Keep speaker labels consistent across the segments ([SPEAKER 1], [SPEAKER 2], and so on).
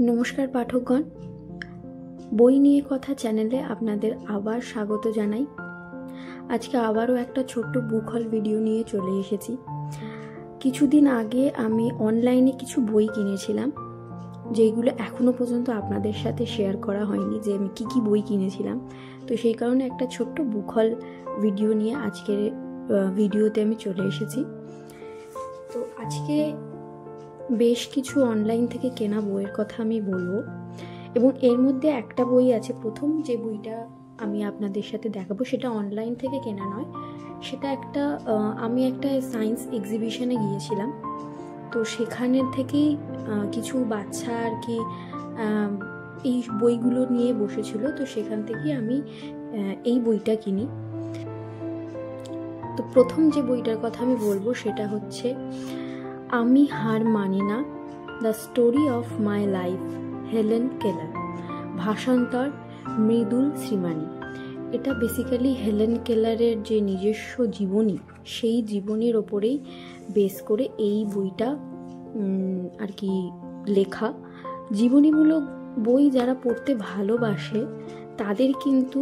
[SPEAKER 1] নমস্কার পাঠকগণ, বই নিয়ে কথা চ্যানেলে আপনাদের আবার স্বাগত জানাই। আজকে আবারও একটা ছোট্ট বুক হল ভিডিও নিয়ে চলে এসেছি। কিছুদিন আগে আমি অনলাইনে কিছু বই কিনেছিলাম, যেগুলো এখনো পর্যন্ত আপনাদের সাথে শেয়ার করা হয়নি যে আমি কি কি বই কিনেছিলাম। তো সেই কারণে একটা ছোট্ট বুক হল ভিডিও নিয়ে আজকের ভিডিওতে আমি চলে এসেছি। তো আজকে বেশ কিছু অনলাইন থেকে কেনা বইয়ের কথা আমি বলবো, এবং এর মধ্যে একটা বই আছে। প্রথম যে বইটা আমি আপনাদের সাথে দেখাবো সেটা অনলাইন থেকে কেনা নয়, সেটা আমি একটা সায়েন্স এক্সিবিশনে গিয়েছিলাম। তো সেখানের থেকেই কিছু বাচ্চা আর কি এই বইগুলো নিয়ে বসেছিল, তো সেখান থেকেই আমি এই বইটা কিনি। তো প্রথম যে বইটার কথা আমি বলবো সেটা হচ্ছে আমি হার মানি না, the story of my life, Helen Keller, ভাষান্তর মৃদুল শ্রীমানি। এটা বেসিক্যালি হেলেন কেলারের যে নিজস্ব জীবনী, সেই জীবনীর ওপরেই বেস করে এই বইটা আর কি লেখা। জীবনীমূলক বই যারা পড়তে ভালোবাসে তাদের কিন্তু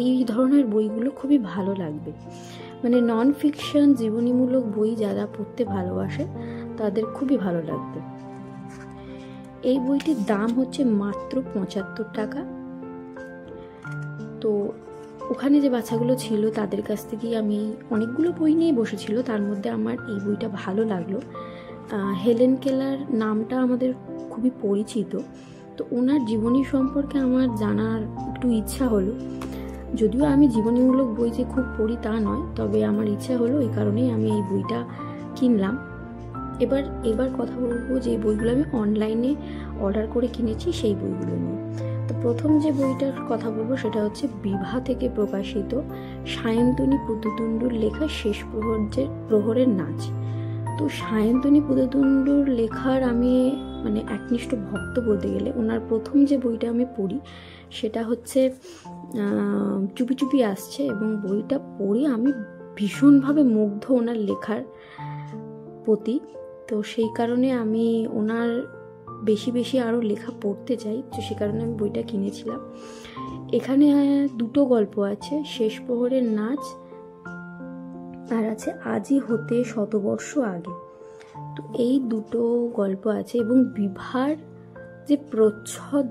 [SPEAKER 1] এই ধরনের বইগুলো খুবই ভালো লাগবে। মানে নন ফিকশন জীবনীমূলক বই যারা পড়তে ভালোবাসে তাদের খুবই ভালো লাগবে। এই বইটির দাম হচ্ছে মাত্র 75 টাকা। তো ওখানে যে বাচ্চাগুলো ছিল তাদের কাছ থেকেই আমি অনেকগুলো বই নিয়ে বসেছিল, তার মধ্যে আমার এই বইটা ভালো লাগলো। হেলেন কেলার নামটা আমাদের খুবই পরিচিত, তো ওনার জীবনী সম্পর্কে আমার জানার একটু ইচ্ছা হলো। যদিও আমি জীবনীমূলক বই যে খুব পড়ি তা নয়, তবে আমার ইচ্ছা হলো, এই কারণেই আমি এই বইটা কিনলাম। এবার কথা বলবো যে বইগুলো আমি অনলাইনে অর্ডার করে কিনেছি সেই বইগুলো নিয়ে। তো প্রথম যে বইটার কথা বলবো সেটা হচ্ছে বিভা থেকে প্রকাশিত সায়ন্তনী পুততুণ্ডুর লেখা শেষ প্রহরের নাচ। তো সায়ন্তনী পুততুণ্ডুর লেখার আমি মানে একনিষ্ঠ ভক্ত বলতে গেলে। ওনার প্রথম যে বইটা আমি পড়ি সেটা হচ্ছে চুপি চুপি আসছে, এবং বইটা পড়ে আমি ভীষণভাবে মুগ্ধ ওনার লেখার প্রতি। তো সেই কারণে আমি ওনার বেশি আরও লেখা পড়তে চাই, তো সে কারণে আমি বইটা কিনেছিলাম। এখানে দুটো গল্প আছে, শেষ প্রহরের নাচ আর আছে আজই হতে শতবর্ষ আগে। তো এই দুটো গল্প আছে, এবং বিভার যে প্রচ্ছদ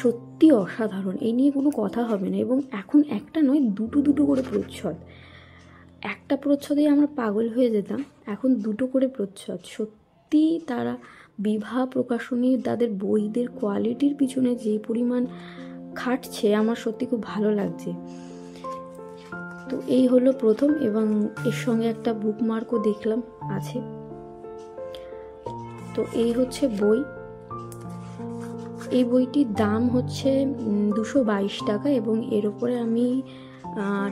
[SPEAKER 1] সত্যি অসাধারণ, এই নিয়ে কোনো কথা হবে না। এবং এখন একটা নয়, দুটো করে প্রচ্ছদ। একটা প্রচ্ছদেই আমরা পাগল হয়ে যেতাম, এখন দুটো করে প্রচ্ছদ। সত্যি তারা বিভা প্রকাশনী তাদের বইদের কোয়ালিটির পিছনে যে পরিমাণ খাটছে, আমার সত্যি খুব ভালো লাগছে। তো এই হলো প্রথম, এবং এর সঙ্গে একটা বুকমার্কও দেখলাম আছে। তো এই হচ্ছে বই। এই বইটির দাম হচ্ছে 222 টাকা, এবং এর ওপরে আমি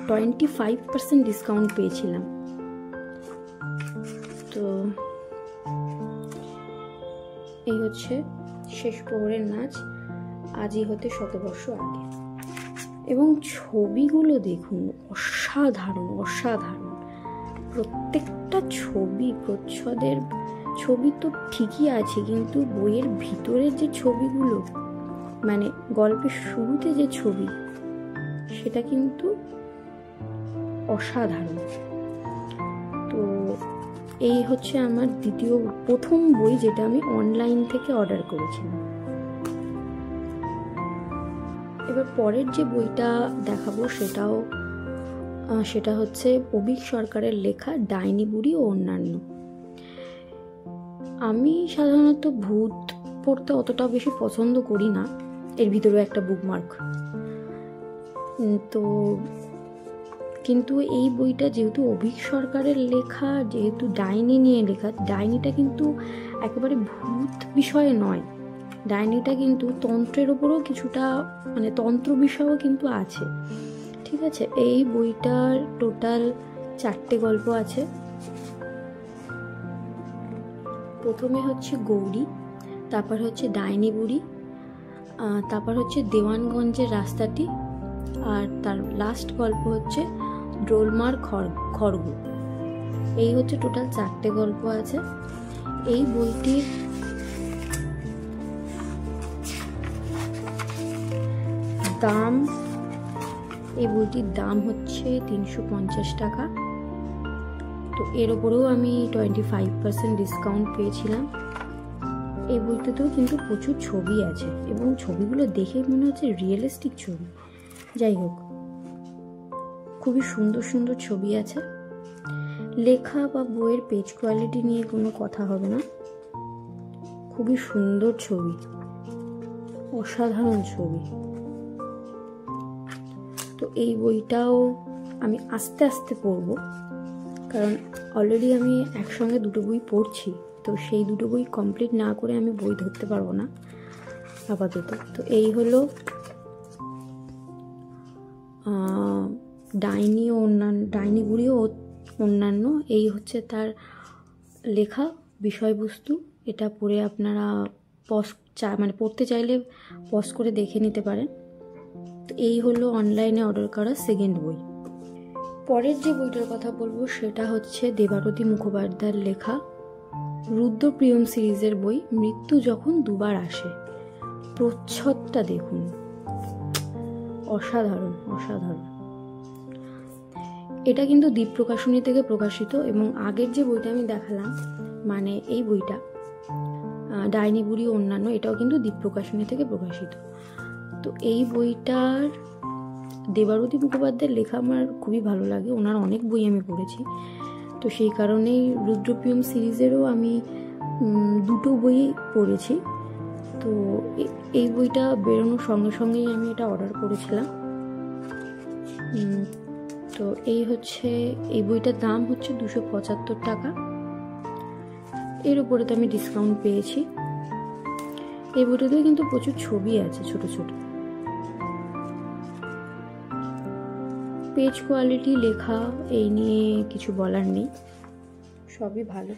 [SPEAKER 1] 25% ডিসকাউন্ট পেয়েছিলাম। তো এই হচ্ছে শেষ প্রহরের নাচ, আজই হতে শতবর্ষ আগে। এবং ছবিগুলো দেখুন, অসাধারণ। প্রত্যেকটা ছবি, প্রচ্ছদের ছবি তো ঠিকই আছে, কিন্তু বইয়ের ভিতরের যে ছবিগুলো, মানে গল্পের শুরুতে যে ছবি, সেটা কিন্তু অসাধারণ। তো এই হচ্ছে আমার প্রথম বই যেটা আমি অনলাইন থেকে অর্ডার করেছিলাম। এবার পরের যে বইটা দেখাবো সেটা হচ্ছে অভীক সরকারের লেখা ডাইনি বুড়ি ও অন্যান্য। আমি সাধারণত ভূত পড়তে অতটা বেশি পছন্দ করি না, এর ভিতরে একটা বুকমার্ক। তো কিন্তু এই বইটা যেহেতু অভীক সরকারের লেখা, যেহেতু ডাইনি নিয়ে লেখা, ডাইনিটা কিন্তু একেবারে ভূত বিষয়ে নয়, ডাইনিটা কিন্তু তন্ত্রের ওপরও কিছুটা, মানে তন্ত্র বিষয়ও কিন্তু আছে। ঠিক আছে, এই বইটার টোটাল 4টে গল্প আছে। প্রথমে হচ্ছে গৌরী, তারপর হচ্ছে ডাইনি বুড়ি, তারপর হচ্ছে দেওয়ানগঞ্জের রাস্তাটি, আর তার লাস্ট গল্প হচ্ছে ডোলমার খড়গ। এই হচ্ছে টোটাল 4টে গল্প আছে। এই বইটির দাম, এই বইটির দাম হচ্ছে 350 টাকা। তো এর ওপরেও আমি 25% ডিসকাউন্ট পেয়েছিলাম। এই বইটাতেও কিন্তু প্রচুর ছবি আছে এবং ছবিগুলো দেখে মনে হচ্ছে রিয়েলিস্টিক ছবি। যাই হোক, খুবই সুন্দর সুন্দর ছবি আছে। লেখা বা বইয়ের পেজ কোয়ালিটি নিয়ে কোনো কথা হবে না, খুবই সুন্দর ছবি, অসাধারণ ছবি। তো এই বইটাও আমি আস্তে আস্তে পড়বো, কারণ অলরেডি আমি একসঙ্গে দুটো বই পড়ছি, তো সেই দুটো বই কমপ্লিট না করে আমি বই ধরতে পারবো না আপাতত। তো এই হলো ডাইনি ও অন্যান্য, ডাইনি বুড়ি ও অন্যান্য, এই হচ্ছে তার লেখা বিষয়বস্তু। এটা পড়ে আপনারা মানে পড়তে চাইলে পজ করে দেখে নিতে পারেন। তো এই হলো অনলাইনে অর্ডার করা সেকেন্ড বই। পরের যে বইটার কথা বলবো সেটা হচ্ছে দেবারতী মুখোপাধ্যায়ের লেখা রুদ্রপ্রিয়ম সিরিজের বই মৃত্যু যখন দুবার আসে। প্রচ্ছদটা দেখুন, অসাধারণ অসাধারণ। এটা কিন্তু দ্বীপ প্রকাশনী থেকে প্রকাশিত, এবং আগের যে বইটা আমি দেখালাম মানে এই বইটা ডাইনি বুড়ি অন্যান্য, এটাও কিন্তু দ্বীপ প্রকাশনী থেকে প্রকাশিত। তো এই বইটার দেবারতী মুখোপাধ্যায়ের লেখা আমার খুবই ভালো লাগে, ওনার অনেক বই আমি পড়েছি। তো সেই কারণেই রুদ্রপ্রিয়ম সিরিজেরও আমি দুটো বই পড়েছি। তো এই বইটা বেরোনোর সঙ্গে সঙ্গেই আমি এটা অর্ডার করেছিলাম। তো এই হচ্ছে, এই বইটার দাম হচ্ছে 275 টাকা। এর উপরে তো আমি ডিসকাউন্ট পেয়েছি। এই বইটাতেও কিন্তু প্রচুর ছবি আছে ছোট ছোট। পেজ কোয়ালিটি, লেখা এই নিয়ে কিছু বলার নেই, সবই ভালো।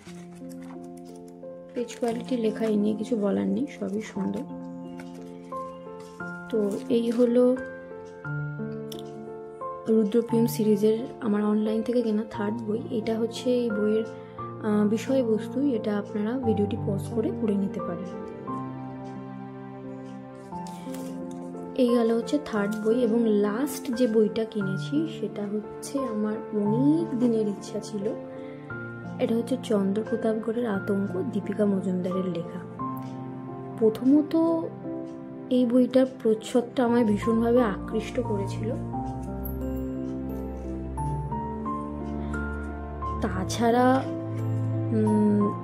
[SPEAKER 1] পেজ কোয়ালিটি, লেখা এই নিয়ে কিছু বলার নেই, সবই সুন্দর। তো এই হলো রুদ্রপ্রিয়ম সিরিজের আমার অনলাইন থেকে কেনা থার্ড বই। এটা হচ্ছে এই বইয়ের বিষয়বস্তু, এটা আপনারা ভিডিওটি পজ করে পড়ে নিতে পারেন। এই গেল হচ্ছে থার্ড বই। এবং লাস্ট যে বইটা কিনেছি সেটা হচ্ছে আমার অনেক দিনের ইচ্ছা ছিল, এটা হচ্ছে চন্দ্রপ্রতাপগড়ের আতঙ্ক, দীপিকা মজুমদারের লেখা। প্রথমত এই বইটার প্রচ্ছদটা আমায় ভীষণভাবে আকৃষ্ট করেছিল। তাছাড়া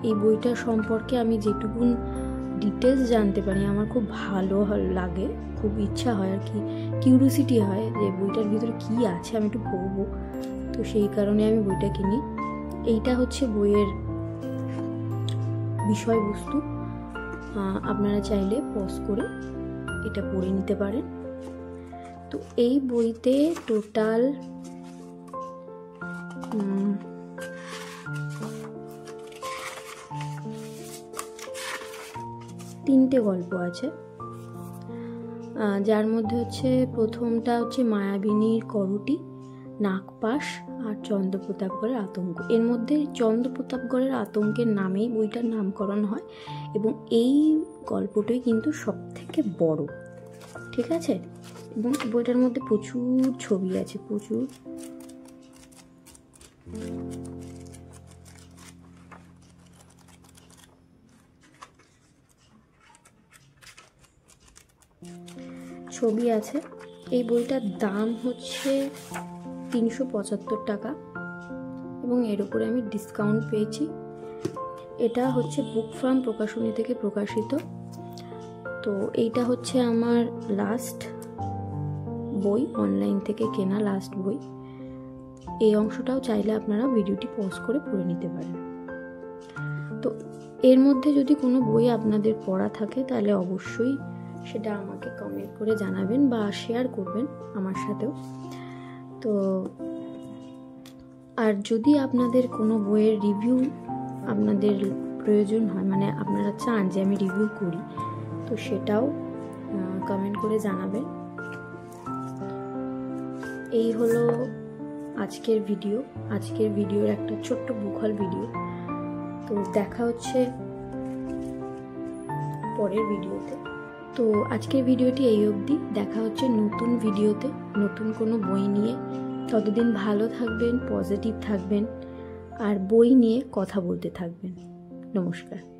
[SPEAKER 1] এই বইটা সম্পর্কে আমি যেটুকুন ডিটেলস জানতে পারি আমার খুব ভালো লাগে, খুব ইচ্ছা হয় আর কি, কিউরিওসিটি হয় যে বইটার ভিতরে কি আছে আমি একটু পড়বো। তো সেই কারণে আমি বইটা কিনি। এইটা হচ্ছে বইয়ের বিষয়বস্তু, আপনারা চাইলে পজ করে এটা পড়ে নিতে পারেন। তো এই বইতে টোটাল 3টে গল্প আছে, যার মধ্যে হচ্ছে প্রথমটা হচ্ছে মায়াবিনীর করুটি, নাগপাশ আর চন্দ্রপ্রতাপগড়ের আতঙ্ক। এর মধ্যে চন্দ্রপ্রতাপগড়ের আতঙ্কের নামেই বইটার নামকরণ হয়, এবং এই গল্পটাই কিন্তু সব থেকে বড়, ঠিক আছে। এবং বইটার মধ্যে প্রচুর ছবি আছে, প্রচুর। ছবি আছে। এই বইটার দাম হচ্ছে 375 টাকা, এবং এর উপরে আমি ডিসকাউন্ট পেয়েছি। এটা হচ্ছে বুক ফার্ম প্রকাশনী থেকে প্রকাশিত। তো এইটা হচ্ছে আমার লাস্ট বই, অনলাইন থেকে কেনা লাস্ট বই। এই অংশটাও চাইলে আপনারা ভিডিওটি পজ করে পড়ে নিতে পারেন। তো এর মধ্যে যদি কোনো বই আপনাদের পড়া থাকে তাহলে অবশ্যই সেটা আমাকে কমেন্ট করে জানাবেন বা শেয়ার করবেন আমার সাথেও। তো আর যদি আপনাদের কোনো বইয়ের রিভিউ আপনাদের প্রয়োজন হয়, মানে আপনারা চান যে আমি রিভিউ করি, তো সেটাও কমেন্ট করে জানাবেন। এই হলো আজকের ভিডিও, আজকের ভিডিওর একটা ছোট্ট বুকহল ভিডিও। তো দেখা হচ্ছে পরের ভিডিওতে। তো আজকের ভিডিওটি এই অবধি। দেখা হচ্ছে নতুন ভিডিওতে নতুন কোনো বই নিয়ে। ততদিন ভালো থাকবেন, পজিটিভ থাকবেন আর বই নিয়ে কথা বলতে থাকবেন। নমস্কার।